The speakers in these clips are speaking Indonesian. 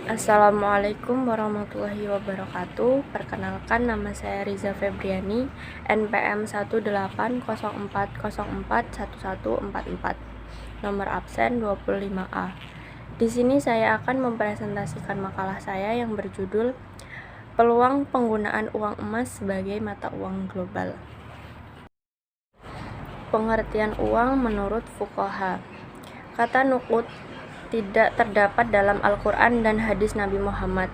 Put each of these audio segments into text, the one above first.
Assalamualaikum warahmatullahi wabarakatuh. Perkenalkan, nama saya Riza Febriani, NPM 18040411144, nomor absen 25A. Di sini saya akan mempresentasikan makalah saya yang berjudul Peluang Penggunaan Uang Emas sebagai Mata Uang Global. Pengertian uang menurut fuqaha. Kata nuqud tidak terdapat dalam Al-Quran dan hadis Nabi Muhammad,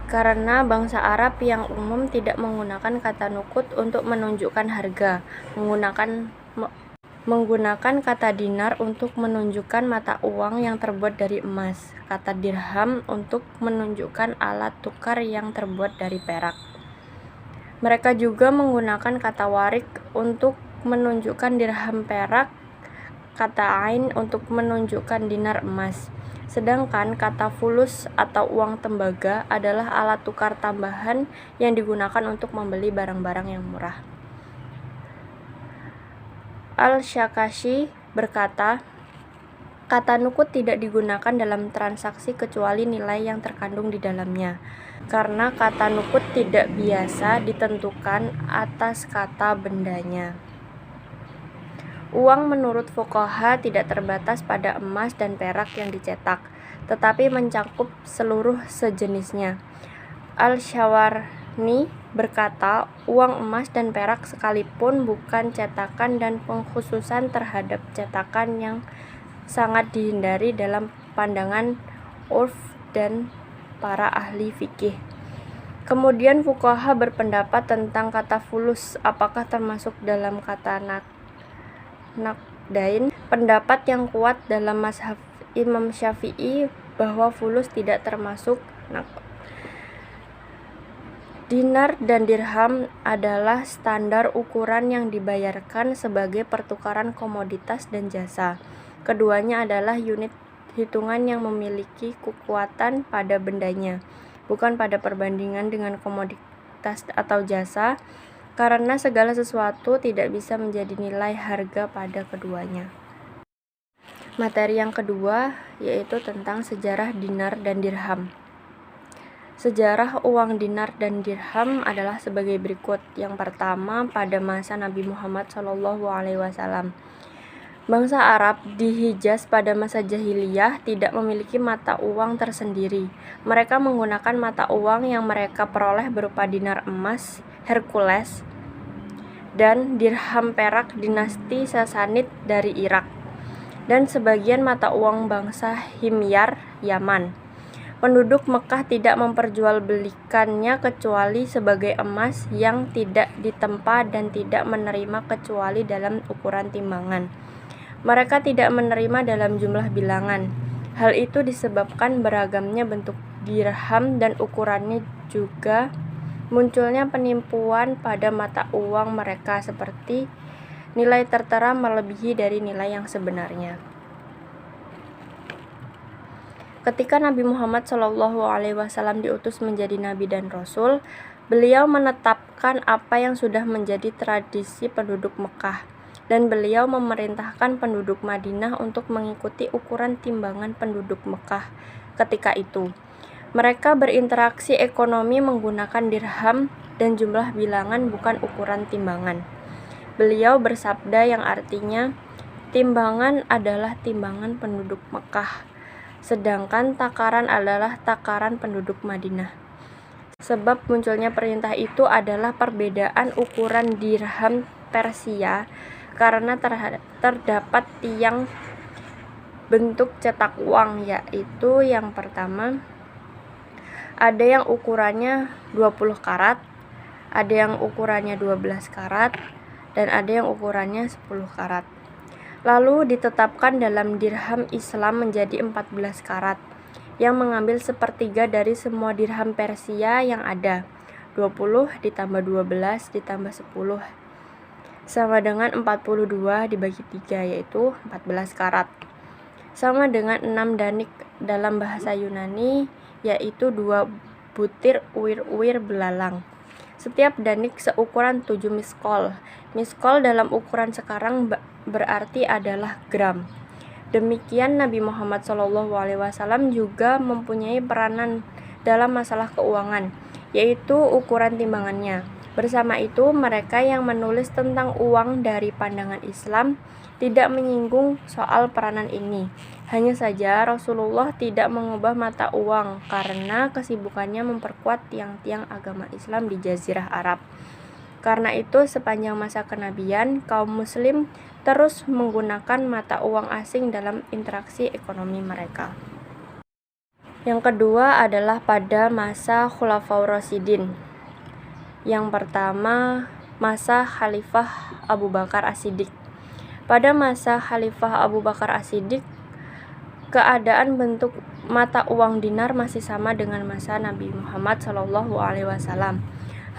karena bangsa Arab yang umum tidak menggunakan kata nuqud untuk menunjukkan harga, menggunakan kata dinar untuk menunjukkan mata uang yang terbuat dari emas, kata dirham untuk menunjukkan alat tukar yang terbuat dari perak. Mereka juga menggunakan kata warik untuk menunjukkan dirham perak, kata ain untuk menunjukkan dinar emas. Sedangkan kata fulus atau uang tembaga adalah alat tukar tambahan yang digunakan untuk membeli barang-barang yang murah. Al-Syakashi berkata, kata nuqud tidak digunakan dalam transaksi kecuali nilai yang terkandung di dalamnya, karena kata nuqud tidak biasa ditentukan atas kata bendanya. Uang menurut fuqaha tidak terbatas pada emas dan perak yang dicetak, tetapi mencakup seluruh sejenisnya. Al-Shawarni berkata, uang emas dan perak sekalipun bukan cetakan dan pengkhususan terhadap cetakan yang sangat dihindari dalam pandangan urf dan para ahli fikih. Kemudian fuqaha berpendapat tentang kata fulus, apakah termasuk dalam kata naqdain. Pendapat yang kuat dalam mazhab Imam Syafi'i bahwa fulus tidak termasuk naqd. Dinar dan dirham adalah standar ukuran yang dibayarkan sebagai pertukaran komoditas dan jasa. Keduanya adalah unit hitungan yang memiliki kekuatan pada bendanya, bukan pada perbandingan dengan komoditas atau jasa, karena segala sesuatu tidak bisa menjadi nilai harga pada keduanya. Materi yang kedua yaitu tentang sejarah dinar dan dirham. Sejarah uang dinar dan dirham adalah sebagai berikut. Yang pertama, pada masa Nabi Muhammad SAW, bangsa Arab di Hijaz pada masa jahiliyah tidak memiliki mata uang tersendiri. Mereka menggunakan mata uang yang mereka peroleh berupa dinar emas Hercules dan dirham perak dinasti Sasanid dari Irak, dan sebagian mata uang bangsa Himyar, Yaman. Penduduk Mekah tidak memperjualbelikannya kecuali sebagai emas yang tidak ditempa dan tidak menerima kecuali dalam ukuran timbangan. Mereka tidak menerima dalam jumlah bilangan. Hal itu disebabkan beragamnya bentuk dirham dan ukurannya, juga munculnya penipuan pada mata uang mereka seperti nilai tertera melebihi dari nilai yang sebenarnya. Ketika Nabi Muhammad SAW diutus menjadi nabi dan rasul, beliau menetapkan apa yang sudah menjadi tradisi penduduk Mekah, dan beliau memerintahkan penduduk Madinah untuk mengikuti ukuran timbangan penduduk Mekah ketika itu. Mereka berinteraksi ekonomi menggunakan dirham dan jumlah bilangan, bukan ukuran timbangan. Beliau bersabda yang artinya, timbangan adalah timbangan penduduk Mekah, sedangkan takaran adalah takaran penduduk Madinah. Sebab munculnya perintah itu adalah perbedaan ukuran dirham Persia, karena terdapat tiang bentuk cetak uang, yaitu yang pertama, ada yang ukurannya 20 karat, ada yang ukurannya 12 karat, dan ada yang ukurannya 10 karat. Lalu ditetapkan dalam dirham Islam menjadi 14 karat, yang mengambil sepertiga dari semua dirham Persia yang ada. 20 ditambah 12 ditambah 10 sama dengan 42 dibagi 3, yaitu 14 karat. Sama dengan 6 danik dalam bahasa Yunani, yaitu 2 butir uir-uir belalang. Setiap danik seukuran 7 miskol. Miskol dalam ukuran sekarang berarti adalah gram. Demikian Nabi Muhammad SAW juga mempunyai peranan dalam masalah keuangan, yaitu ukuran timbangannya. Bersama itu, mereka yang menulis tentang uang dari pandangan Islam tidak menyinggung soal peranan ini. Hanya saja Rasulullah tidak mengubah mata uang karena kesibukannya memperkuat tiang-tiang agama Islam di Jazirah Arab. Karena itu, sepanjang masa kenabian, kaum muslim terus menggunakan mata uang asing dalam interaksi ekonomi mereka. Yang kedua adalah pada masa Khulafaur Rasyidin. Yang pertama, masa Khalifah Abu Bakar As-Siddiq. Pada masa Khalifah Abu Bakar As-Siddiq, keadaan bentuk mata uang dinar masih sama dengan masa Nabi Muhammad SAW.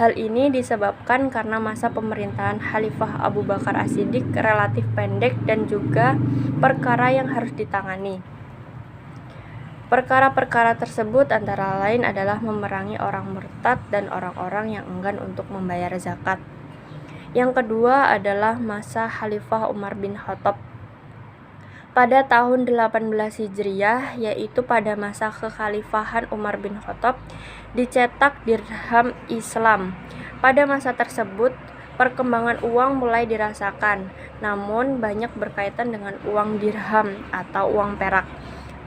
Hal ini disebabkan karena masa pemerintahan Khalifah Abu Bakar As-Siddiq relatif pendek dan juga perkara yang harus ditangani. Perkara-perkara tersebut antara lain adalah memerangi orang murtad dan orang-orang yang enggan untuk membayar zakat. Yang kedua adalah masa Khalifah Umar bin Khattab. Pada tahun 18 Hijriah, yaitu pada masa kekhalifahan Umar bin Khattab, dicetak dirham Islam. Pada masa tersebut, perkembangan uang mulai dirasakan, namun banyak berkaitan dengan uang dirham atau uang perak.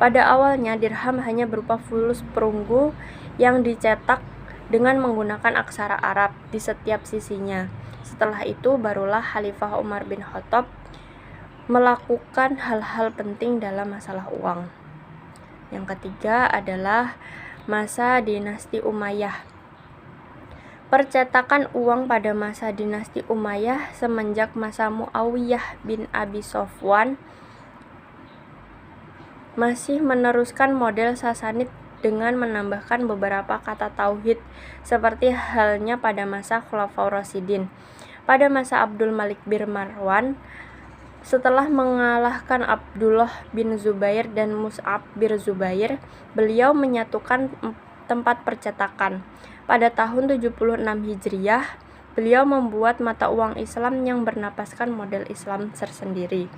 Pada awalnya, dirham hanya berupa fulus perunggu yang dicetak dengan menggunakan aksara Arab di setiap sisinya. Setelah itu, barulah Khalifah Umar bin Khattab melakukan hal-hal penting dalam masalah uang. Yang ketiga adalah masa dinasti Umayyah. Percetakan uang pada masa dinasti Umayyah semenjak masa Muawiyah bin Abi Sofwan masih meneruskan model Sasanid dengan menambahkan beberapa kata tauhid, seperti halnya pada masa Khulafaur Rasyidin. Pada masa Abdul Malik bin Marwan, setelah mengalahkan Abdullah bin Zubair dan Mus'ab bin Zubair, beliau menyatukan tempat percetakan. Pada tahun 76 Hijriah, beliau membuat mata uang Islam yang bernapaskan model Islam tersendiri.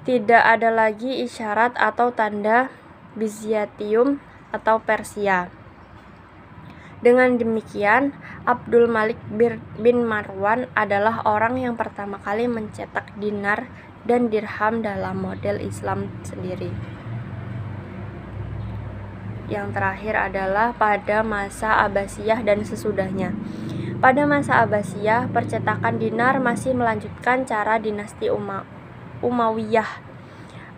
Tidak ada lagi isyarat atau tanda Bizantium atau Persia. Dengan demikian, Abdul Malik bin Marwan adalah orang yang pertama kali mencetak dinar dan dirham dalam model Islam sendiri. Yang terakhir adalah pada masa Abbasiyah dan sesudahnya. Pada masa Abbasiyah, percetakan dinar masih melanjutkan cara dinasti Umayyah.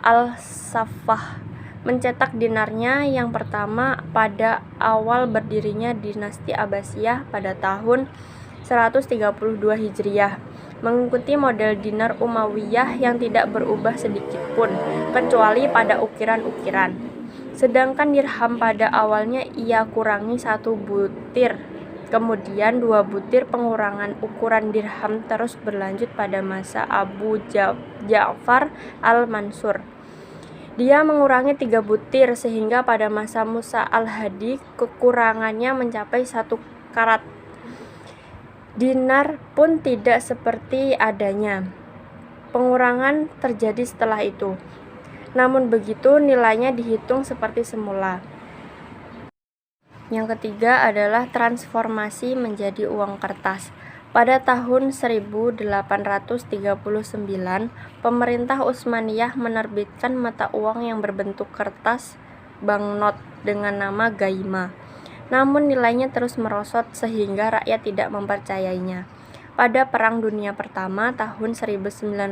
Al-Saffah mencetak dinarnya yang pertama pada awal berdirinya dinasti Abbasiyah pada tahun 132 Hijriah, mengikuti model dinar Umayyah yang tidak berubah sedikit pun, kecuali pada ukiran-ukiran. Sedangkan dirham pada awalnya ia kurangi 1 butir, kemudian 2 butir. Pengurangan ukuran dirham terus berlanjut pada masa Abu Ja'far al-Mansur. Dia mengurangi 3 butir sehingga pada masa Musa al-Hadi kekurangannya mencapai 1 karat. Dinar pun tidak seperti adanya. Pengurangan terjadi setelah itu. Namun begitu nilainya dihitung seperti semula. Yang ketiga adalah transformasi menjadi uang kertas. Pada tahun 1839, pemerintah Utsmaniyah menerbitkan mata uang yang berbentuk kertas banknot dengan nama gaima. Namun nilainya terus merosot sehingga rakyat tidak mempercayainya. Pada Perang Dunia Pertama tahun 1914,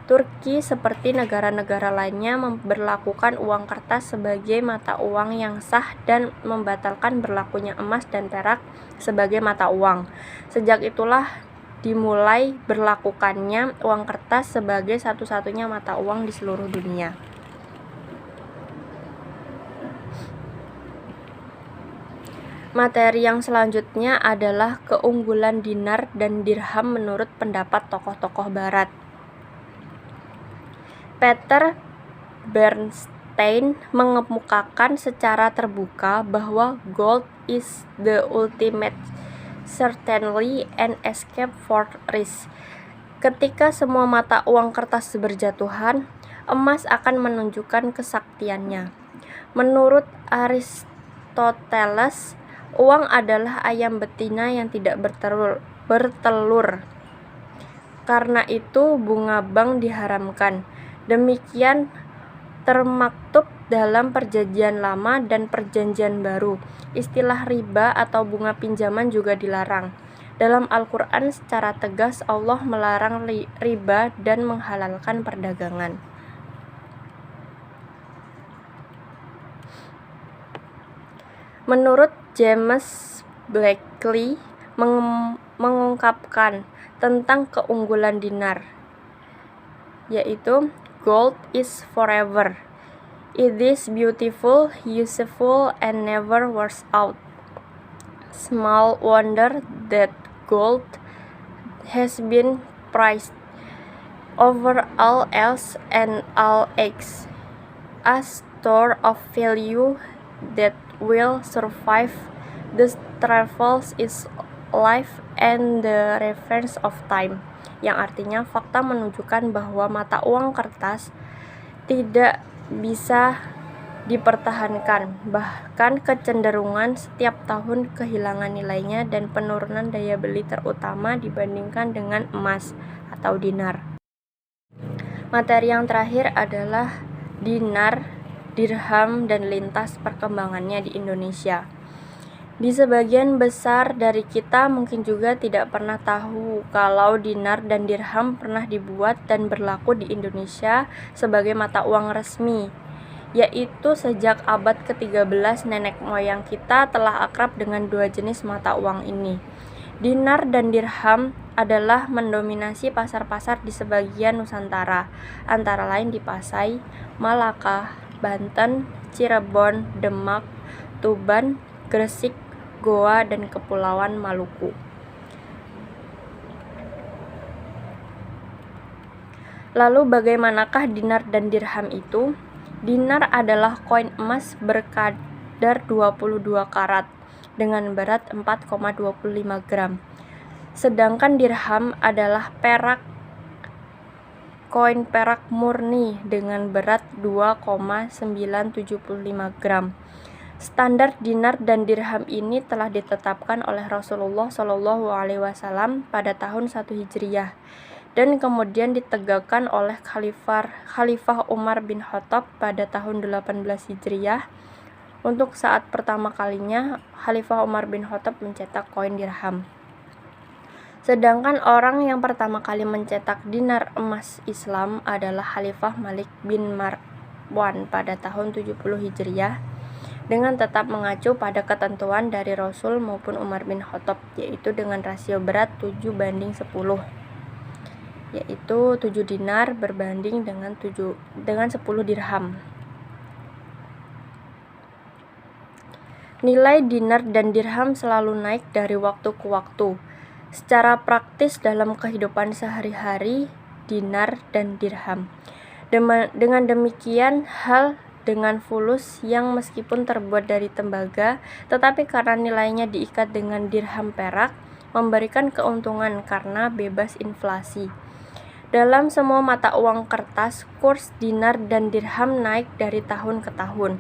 Turki seperti negara-negara lainnya memberlakukan uang kertas sebagai mata uang yang sah dan membatalkan berlakunya emas dan perak sebagai mata uang. Sejak itulah dimulai berlakukannya uang kertas sebagai satu-satunya mata uang di seluruh dunia. Materi yang selanjutnya adalah keunggulan dinar dan dirham menurut pendapat tokoh-tokoh barat. Peter Bernstein mengemukakan secara terbuka bahwa gold is the ultimate certainty and escape for risk. Ketika semua mata uang kertas berjatuhan, emas akan menunjukkan kesaktiannya. Menurut Aristoteles, uang adalah ayam betina yang tidak bertelur. Karena itu bunga bank diharamkan. Demikian termaktub dalam Perjanjian Lama dan Perjanjian Baru. Istilah riba atau bunga pinjaman juga dilarang. Dalam Al-Quran secara tegas Allah melarang riba dan menghalalkan perdagangan. Menurut James Blackley mengungkapkan tentang keunggulan dinar, yaitu gold is forever. It is beautiful, useful, and never wears out. Small wonder that gold has been prized over all else and all age, a store of value that will survive the travels its life and the reverse of time. Yang artinya fakta menunjukkan bahwa mata uang kertas tidak bisa dipertahankan, bahkan kecenderungan setiap tahun kehilangan nilainya dan penurunan daya beli terutama dibandingkan dengan emas atau dinar. Materi yang terakhir adalah dinar, dirham, dan lintas perkembangannya di Indonesia. Di sebagian besar dari kita mungkin juga tidak pernah tahu kalau dinar dan dirham pernah dibuat dan berlaku di Indonesia sebagai mata uang resmi, yaitu sejak abad ke-13 nenek moyang kita telah akrab dengan dua jenis mata uang ini. Dinar dan dirham adalah mendominasi pasar-pasar di sebagian Nusantara, antara lain di Pasai, Malaka, Banten, Cirebon, Demak, Tuban, Gresik, Goa, dan Kepulauan Maluku. Lalu bagaimanakah dinar dan dirham itu? Dinar adalah koin emas berkadar 22 karat dengan berat 4,25 gram. Sedangkan dirham adalah koin perak murni dengan berat 2,975 gram. Standar dinar dan dirham ini telah ditetapkan oleh Rasulullah SAW pada tahun 1 Hijriah dan kemudian ditegakkan oleh Khalifah Umar bin Khattab pada tahun 18 Hijriah. Untuk saat pertama kalinya Khalifah Umar bin Khattab mencetak koin dirham. Sedangkan orang yang pertama kali mencetak dinar emas Islam adalah Khalifah Malik bin Marwan pada tahun 70 Hijriah dengan tetap mengacu pada ketentuan dari Rasul maupun Umar bin Khattab, yaitu dengan rasio berat 7:10, yaitu 7 dinar berbanding dengan 10 dirham. Nilai dinar dan dirham selalu naik dari waktu ke waktu. Secara praktis dalam kehidupan sehari-hari, dinar dan dirham. Dengan demikian hal dengan fulus yang meskipun terbuat dari tembaga, tetapi karena nilainya diikat dengan dirham perak, memberikan keuntungan karena bebas inflasi. Dalam semua mata uang kertas, kurs dinar dan dirham naik dari tahun ke tahun.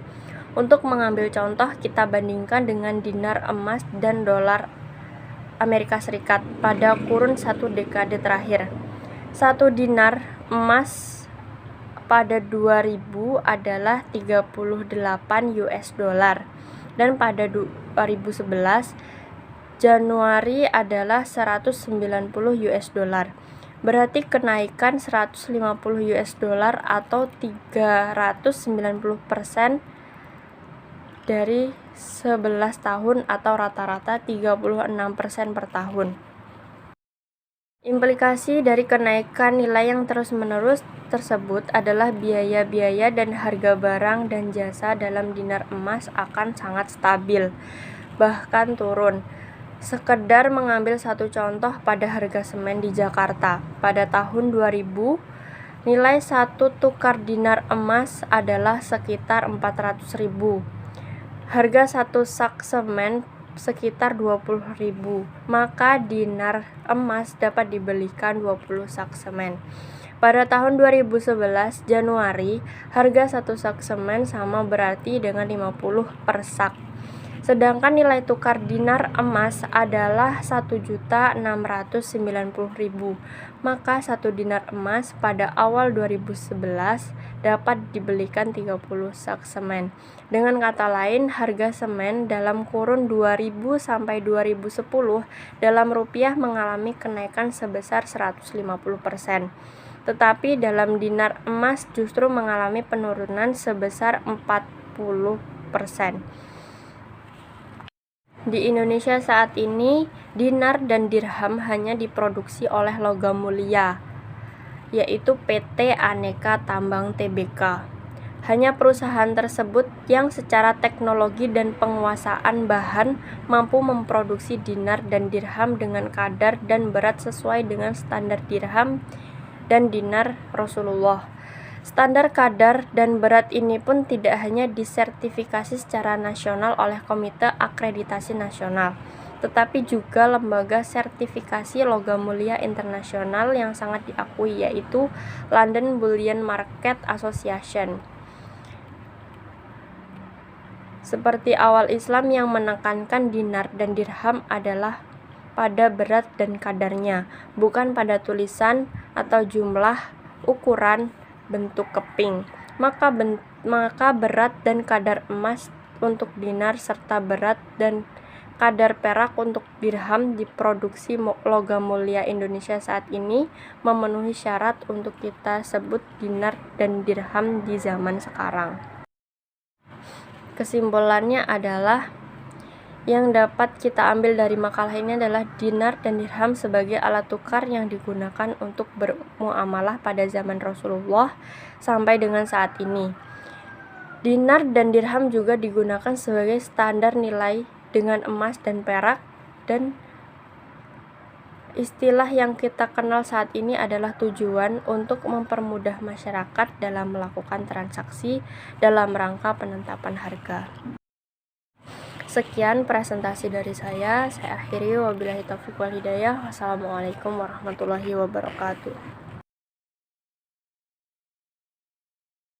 Untuk mengambil contoh, kita bandingkan dengan dinar emas dan dolar Amerika Serikat pada kurun 1 dekade terakhir. 1 dinar emas pada 2000 adalah 38 US dollar dan pada 2011 Januari adalah 190 US dollar. Berarti kenaikan 150 US dollar atau 390% dari 11 tahun atau rata-rata 36% per tahun. Implikasi dari kenaikan nilai yang terus-menerus tersebut adalah biaya-biaya dan harga barang dan jasa dalam dinar emas akan sangat stabil, bahkan turun. Sekedar mengambil satu contoh pada harga semen di Jakarta. Pada tahun 2000, nilai satu tukar dinar emas adalah sekitar 400.000. Harga satu sak semen sekitar 20.000, maka dinar emas dapat dibelikan 20 sak semen. Pada tahun 2011 Januari, harga 1 sak semen sama berarti dengan 50 per sak. Sedangkan nilai tukar dinar emas adalah 1.690.000, maka 1 dinar emas pada awal 2011 dapat dibelikan 30 sak semen. Dengan kata lain, harga semen dalam kurun 2000 sampai 2010 dalam rupiah mengalami kenaikan sebesar 150%. Tetapi dalam dinar emas justru mengalami penurunan sebesar 40%. Di Indonesia saat ini, dinar dan dirham hanya diproduksi oleh Logam Mulia, yaitu PT Aneka Tambang Tbk. Hanya perusahaan tersebut yang secara teknologi dan penguasaan bahan mampu memproduksi dinar dan dirham dengan kadar dan berat sesuai dengan standar dirham dan dinar Rasulullah. Standar kadar dan berat ini pun tidak hanya disertifikasi secara nasional oleh Komite Akreditasi Nasional, tetapi juga lembaga sertifikasi logam mulia internasional yang sangat diakui, yaitu London Bullion Market Association. Seperti awal Islam yang menekankan dinar dan dirham adalah pada berat dan kadarnya, bukan pada tulisan atau jumlah, ukuran, bentuk keping. Maka berat dan kadar emas untuk dinar serta berat dan kadar perak untuk dirham diproduksi Logam Mulia Indonesia saat ini memenuhi syarat untuk kita sebut dinar dan dirham di zaman sekarang. Kesimpulannya adalah yang dapat kita ambil dari makalah ini adalah dinar dan dirham sebagai alat tukar yang digunakan untuk bermuamalah pada zaman Rasulullah sampai dengan saat ini. Dinar dan dirham juga digunakan sebagai standar nilai dengan emas dan perak, dan istilah yang kita kenal saat ini adalah tujuan untuk mempermudah masyarakat dalam melakukan transaksi dalam rangka penetapan harga. Sekian presentasi dari saya akhiri, wabillahi taufiq wal hidayah. Wassalamualaikum warahmatullahi wabarakatuh.